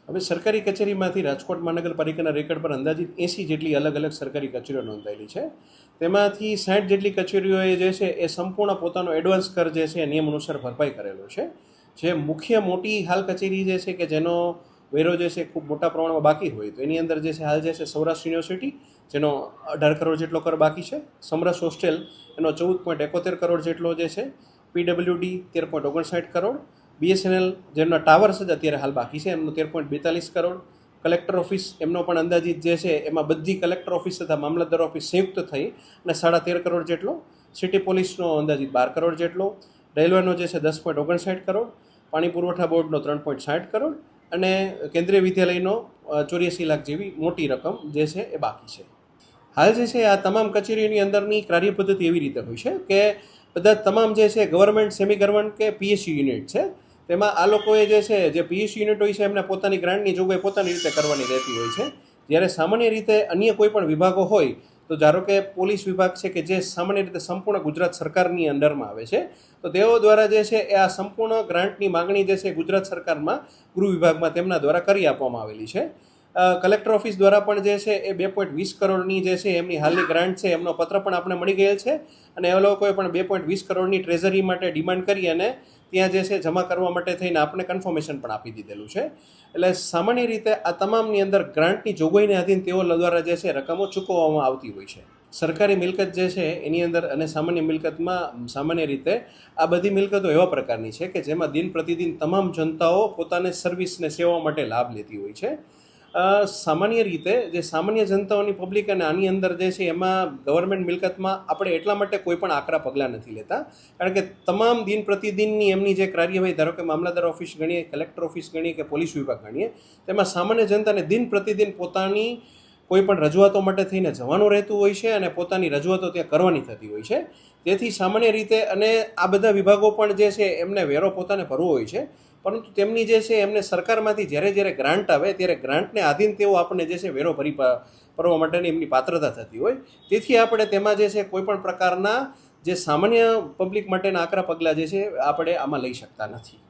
હવે સરકારી કચેરીમાંથી રાજકોટ મહાનગરપાલિકાના રેકર્ડ પર અંદાજિત 80 જેટલી અલગ અલગ સરકારી કચેરીઓ નોંધાયેલી છે. તેમાંથી 60 જેટલી કચેરીઓએ જે છે એ સંપૂર્ણ પોતાનો એડવાન્સ કર જે છે એ નિયમ અનુસાર ભરપાઈ કરેલો છે. જે મુખ્ય મોટી હાલ કચેરી જે છે કે જેનો વેરો જે છે ખૂબ મોટા પ્રમાણમાં બાકી હોય તો એની અંદર જે છે હાલ જે છે સૌરાષ્ટ્ર યુનિવર્સિટી જેનો 18 કરોડ જેટલો કર બાકી છે, સમરસ હોસ્ટેલ એનો 14.71 કરોડ જેટલો જે છે, PWD 13.59 કરોડ, BSNL જેમના ટાવર્સ જ અત્યારે હાલ બાકી છે એમનો 13.42 કરોડ, કલેક્ટર ઓફિસ એમનો પણ અંદાજિત જે છે એમાં બધી કલેક્ટર ઓફિસ તથા મામલતદાર ઓફિસ સંયુક્ત થઈ અને 13.5 કરોડ જેટલો, સિટી પોલીસનો અંદાજિત 12 કરોડ જેટલો, રેલવેનો જે છે 10.59 કરોડ, પાણી પુરવઠા બોર્ડનો 3.60 કરોડ અને કેન્દ્રીય વિદ્યાલયનો 84 લાખ જેવી મોટી રકમ જે છે એ બાકી છે. હાલ જે છે આ તમામ કચેરીઓની અંદરની કાર્ય પદ્ધતિ એવી રીતે હોય છે કે બધા તમામ જે છે ગવર્મેન્ટ, સેમી ગવર્મેન્ટ કે PSU યુનિટ છે તેમાં આ લોકોએ જે PSU યુનિટ હોય છે એમને પોતાની ગ્રાન્ટની જોગવાઈ પોતાની રીતે કરવાની રહેતી હોય છે. જ્યારે સામાન્ય રીતે અન્ય કોઈ પણ વિભાગો હોય તો ધારો કે પોલીસ વિભાગ છે કે જે સામાન્ય રીતે સંપૂર્ણ ગુજરાત સરકારની અંડરમાં આવે છે તો તેઓ દ્વારા જે છે એ આ સંપૂર્ણ ગ્રાન્ટની માગણી જે છે ગુજરાત સરકારમાં ગૃહ વિભાગમાં તેમના દ્વારા કરી આપવામાં આવેલી છે. કલેક્ટર ઓફિસ દ્વારા પણ જે છે એ 2.20 કરોડની જે છે એમની હાલની ગ્રાન્ટ છે એમનો પત્ર પણ આપણે મળી ગયેલ છે અને એ લોકોએ પણ 2.20 કરોડની ટ્રેઝરી માટે ડિમાન્ડ કરી અને ત્યાં જે છે જમા કરવા માટે થઈને આપણે કન્ફર્મેશન પણ આપી દીધેલું છે. એટલે સામાન્ય રીતે આ તમામની અંદર ગ્રાન્ટની જોગવાઈને આધીન તેઓ દ્વારા જે છે રકમો ચૂકવવામાં આવતી હોય છે. સરકારી મિલકત જે છે એની અંદર અને સામાન્ય મિલકતમાં સામાન્ય રીતે આ બધી મિલકતો એવા પ્રકારની છે કે જેમાં દિન પ્રતિદિન તમામ જનતાઓ પોતાને સર્વિસને સેવા માટે લાભ લેતી હોય છે. સામાન્ય રીતે જે સામાન્ય જનતાઓની પબ્લિક અને આની અંદર જે છે એમાં ગવર્મેન્ટ મિલકતમાં આપણે એટલા માટે કોઈ પણ આકરા પગલાં નથી લેતા કારણ કે તમામ દિન પ્રતિદિનની એમની જે કાર્યવાહી ધારો કે મામલતદાર ઓફિસ ગણીએ, કલેક્ટર ઓફિસ ગણીએ કે પોલીસ વિભાગ ગણીએ તેમાં સામાન્ય જનતાને દિન પ્રતિદિન પોતાની કોઈ પણ રજૂઆતો માટે થઈને જવાનું રહેતું હોય છે અને પોતાની રજૂઆતો ત્યાં કરવાની થતી હોય છે. તેથી સામાન્ય રીતે અને આ બધા વિભાગો પણ જે છે એમને વેરો પોતાને ભરવો હોય છે પરંતુ તેમની જે છે એમને સરકારમાંથી જ્યારે ગ્રાન્ટ આવે ત્યારે ગ્રાન્ટને આધીન તેઓ આપણને જે છે વેરો ભરવા માટેની એમની પાત્રતા થતી હોય. તેથી આપણે તેમાં જે છે કોઈ પણ પ્રકારના જે સામાન્ય પબ્લિક માટેના આકરા પગલાં જે છે આપણે આમાં લઈ શકતા નથી.